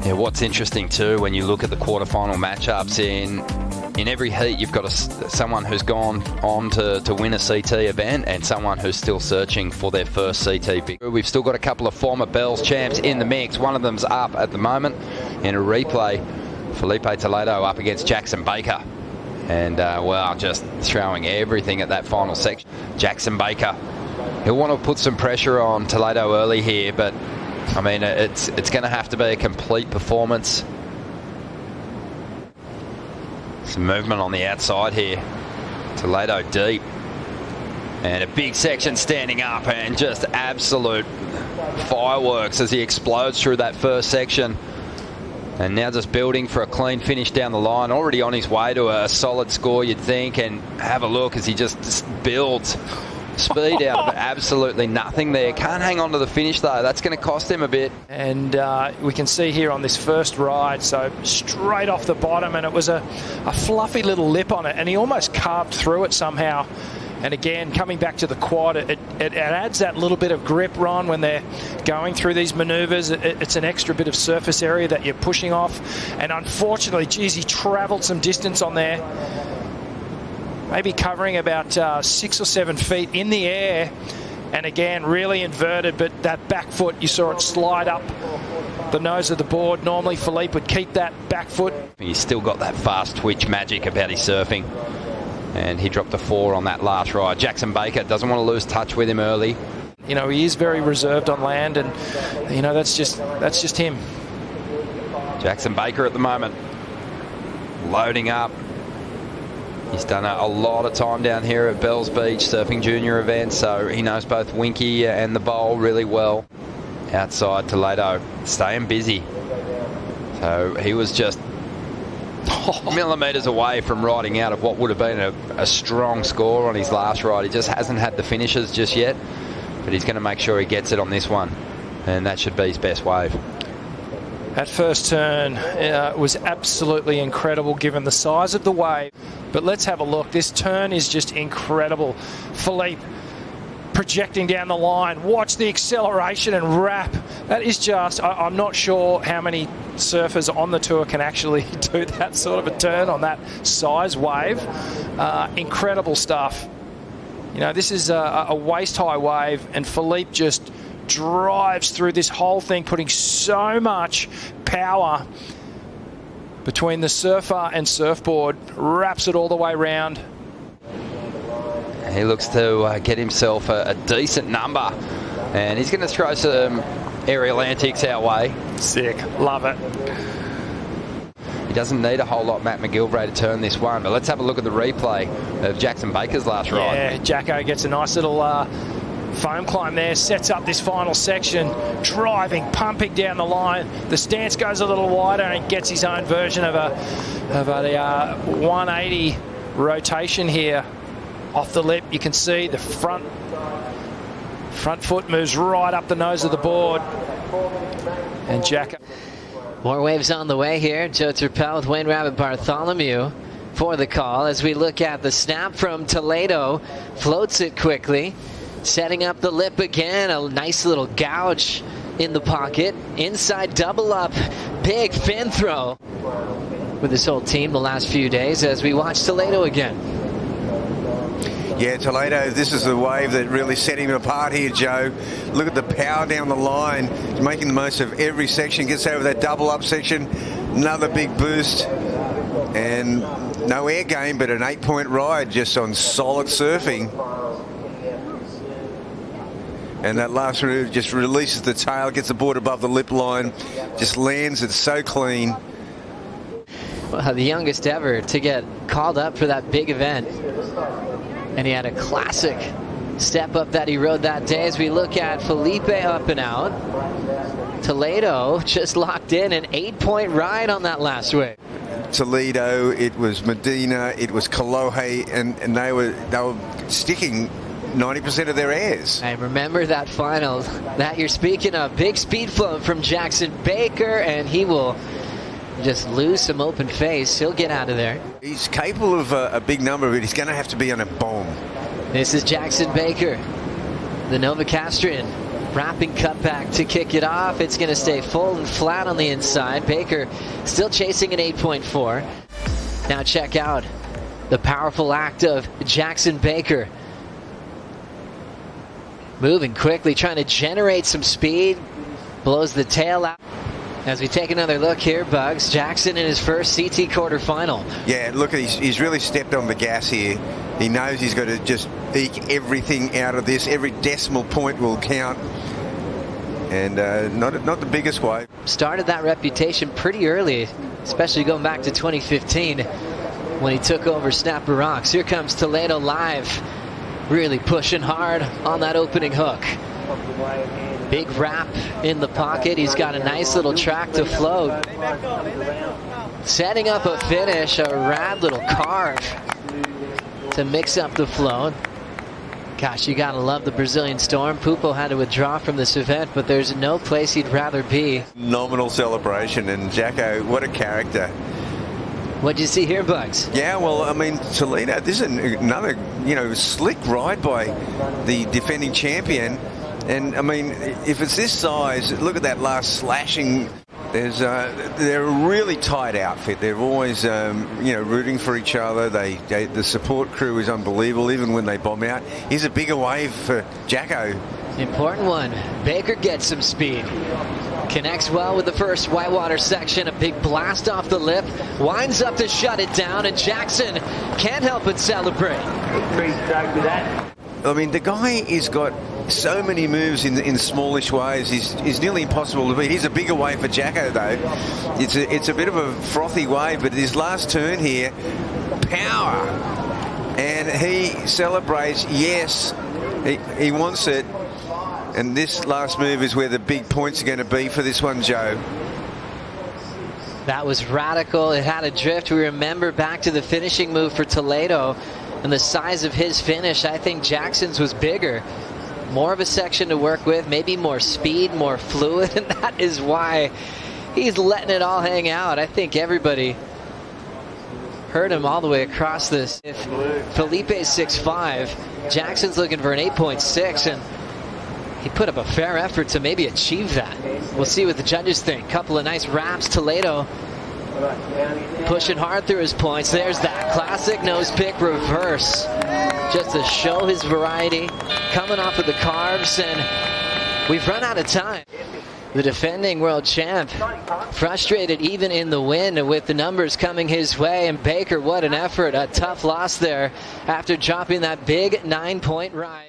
Yeah, what's interesting too, when you look at the quarterfinal matchups, in every heat you've got someone who's gone on to win a CT event and someone who's still searching for their first CT victory. We've still got a couple of former Bells champs in the mix. One of them's up at the moment in a replay. Filipe Toledo up against Jackson Baker. And, well, just throwing everything at that final section. Jackson Baker, he'll want to put some pressure on Toledo early here, but, I mean, it's going to have to be a complete performance. Some movement on the outside here. Toledo deep. And a big section standing up and just absolute fireworks as he explodes through that first section. And now just building for a clean finish down the line. Already on his way to a solid score, you'd think. And have a look as he just builds speed out of absolutely nothing there. Can't hang on to the finish though. That's going to cost him a bit. And we can see here on this first ride, so straight off the bottom, and it was a fluffy little lip on it, and he almost carved through it somehow. And again, coming back to the quad, it adds that little bit of grip, Ron, when they're going through these maneuvers. It's an extra bit of surface area that you're pushing off. And unfortunately, geez, he travelled some distance on there. Maybe covering about 6 or 7 feet in the air. And again, really inverted, but that back foot, you saw it slide up the nose of the board. Normally, Filipe would keep that back foot. He's still got that fast twitch magic about his surfing. And he dropped a 4 on that last ride. Jackson Baker doesn't want to lose touch with him early. You know, he is very reserved on land, and, you know, that's just him. Jackson Baker at the moment, loading up. He's done a lot of time down here at Bells Beach surfing junior events, so he knows both Winky and the bowl really well. Outside, Toledo staying busy. So he was just millimetres away from riding out of what would have been a strong score on his last ride. He just hasn't had the finishes just yet, but he's going to make sure he gets it on this one, and that should be his best wave. That first turn was absolutely incredible given the size of the wave. But let's have a look. This turn is just incredible. Filipe projecting down the line. Watch the acceleration and wrap. That is just, I'm not sure how many surfers on the tour can actually do that sort of a turn on that size wave. Incredible stuff. You know, this is a waist-high wave, and Filipe just drives through this whole thing, putting so much power between the surfer and surfboard, wraps it all the way around. He looks to get himself a decent number, and he's going to throw some aerial antics our way. Sick, love it. He doesn't need a whole lot, Matt McGilvray, to turn this one, but let's have a look at the replay of Jackson Baker's last ride. Yeah, Jacko gets a nice little foam climb there, sets up this final section, driving, pumping down the line. The stance goes a little wider and gets his own version of a 180 rotation here off the lip. You can see the front foot moves right up the nose of the board. And Jacko. More waves on the way here. Joe Turpel with Wayne Rabbit Bartholomew for the call as we look at the snap from Toledo. Floats it quickly. Setting up the lip again, a nice little gouge in the pocket. Inside double up, big fin throw with this whole team the last few days as we watch Toledo again. Yeah, Toledo, this is the wave that really set him apart here, Joe. Look at the power down the line. He's making the most of every section. Gets over that double up section. Another big boost. And no air game, but an 8-point ride just on solid surfing. And that last move just releases the tail, gets the board above the lip line, just lands it so clean. Well, the youngest ever to get called up for that big event. And he had a classic step up that he rode that day as we look at Filipe up and out. Toledo just locked in an 8-point ride on that last wave. Toledo, it was Medina, it was Kolohe, and they were sticking 90% of their airs. I remember that final that you're speaking of. Big speed float from Jackson Baker, and he will just lose some open face. He'll get out of there. He's capable of a big number, but he's going to have to be on a bomb. This is Jackson Baker, the Novocastrian. Wrapping cutback to kick it off. It's going to stay full and flat on the inside. Baker still chasing an 8.4. Now check out the powerful act of Jackson Baker. Moving quickly, trying to generate some speed. Blows the tail out. As we take another look here, Bugs, Jackson in his first CT quarterfinal. Yeah, look, he's really stepped on the gas here. He knows he's got to just eke everything out of this. Every decimal point will count. And not the biggest wave. Started that reputation pretty early, especially going back to 2015 when he took over Snapper Rocks. Here comes Toledo live, really pushing hard on that opening hook. Big wrap in the pocket. He's got a nice little track to float. Setting up a finish, a rad little carve to mix up the float. Gosh, you gotta love the Brazilian Storm. Pupo had to withdraw from this event, but there's no place he'd rather be. Nominal celebration, and Jacko, what a character. What do you see here, Bugs? Yeah, well, I mean, Toledo, this is another, slick ride by the defending champion. And, I mean, if it's this size, look at that last slashing. They're a really tight outfit. They're always, rooting for each other. The support crew is unbelievable, even when they bomb out. Here's a bigger wave for Jacko. Important one. Baker gets some speed. Connects well with the first whitewater section. A big blast off the lip. Winds up to shut it down, and Jackson can't help but celebrate. Pretty stoked with that. I mean, the guy has got so many moves in smallish waves. He's nearly impossible to beat. He's a bigger wave for Jacko, though. It's a bit of a frothy wave, but his last turn here, power. And he celebrates. Yes, he wants it. And this last move is where the big points are going to be for this one, Joe. That was radical. It had a drift. We remember back to the finishing move for Toledo. And the size of his finish, I think Jackson's was bigger. More of a section to work with, maybe more speed, more fluid, and that is why he's letting it all hang out. I think everybody heard him all the way across this. If Filipe's 6'5", Jackson's looking for an 8.6, and he put up a fair effort to maybe achieve that. We'll see what the judges think. Couple of nice wraps. Toledo pushing hard through his points. There's that classic nose pick reverse, just to show his variety. Coming off of the carves, and we've run out of time. The defending world champ frustrated even in the win with the numbers coming his way. And Baker, what an effort. A tough loss there after dropping that big 9-point ride.